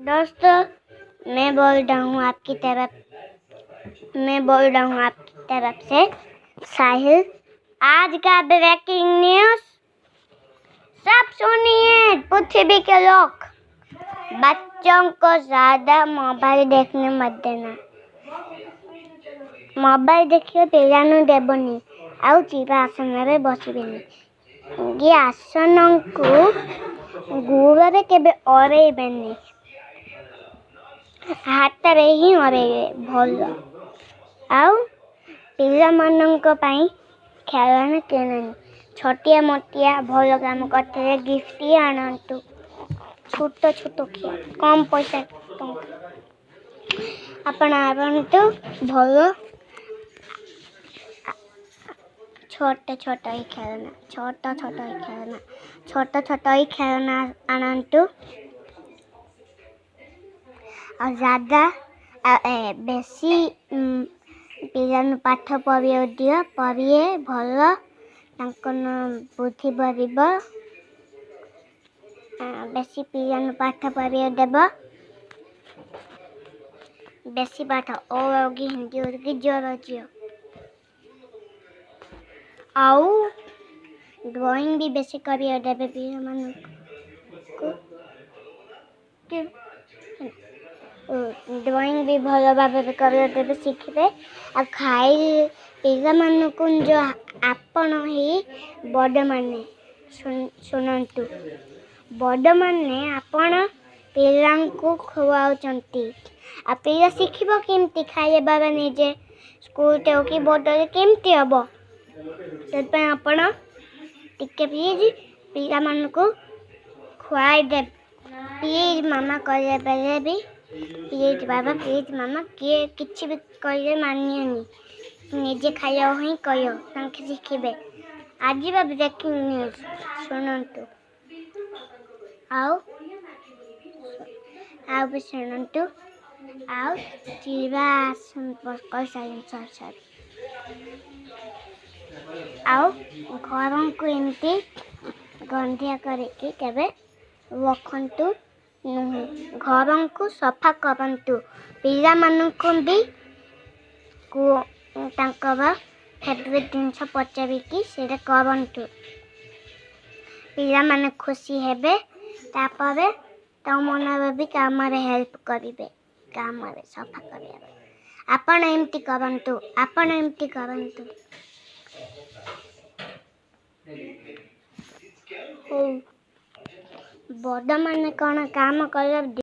दोस्तों, मैं बोल रहा हूँ आपकी तरफ से साहिल। आज का ब्रेकिंग न्यूज सब सुनिए। पृथ्वी के लोग, बच्चों को ज्यादा मोबाइल देखने मत देना। मोबाइल देखिए पिलानु देबनी आउ चिरा आसन बसबेनी। ये आसन को गुड़े केबे अरेबेनी, हाथ रे ही अरेबे भल। आउ पिला मानक पई खेलना किननी। छोटिया मोटिया भल काम करते गिफ्ट आनतु। छोट छोट कम पैसा आपण आनतु भल। छोट छोट ही खेलना आनतु। और ज्यादा बेसी पिलानु पाठ पढ़िए दियो। पढ़िए भल बुद्धि बढ़िब। बेसी पिलानु पाठ पढ़िए देब। बेसी पाठ ओगी हिंदी ओगी जोर जियो। आउ ड्राइंग भी बेसी करिए देबे पिला मानक। ड्राइंग भी भल भाव करिए देबे शिखबे। आ खाई पिला मानक जो आपण ही बड़ माने सुनंतु। बड़ माने आपण पिलांकु खुआउचंती। आ पिला शिखिबो केमती खाइए बाबा निजे स्कूल ते की बोतल केमती हबो। तब आपण टिके प्लीज पिला मानकु खुआई दे। प्लीज मामा कहे बेले भी प्लीज बाबा प्लीज मामा किए किछि भी कहे मानियानी। निजे खाइयो ही कहियो तांके शिखिबे। आज बाबा ब्रेकिंग न्यूज सुनंतु। आउ भी सुनंतु। आउ चिरा सुन कर साइलेंसर आउ घर को एमती गंधिया करके केबे रखंतु। घर को सफा करंतु। पिला मानक भी को तांकर फेवरेट जिनस पचारि कि सेटा करंतु। पिला माने खुशी हेबे। तापरे तो मन भी काम रे हेल्प करिवे। काम रे सफा करिवे। आपण एमती करंतु। बड़ माने कौन काम कर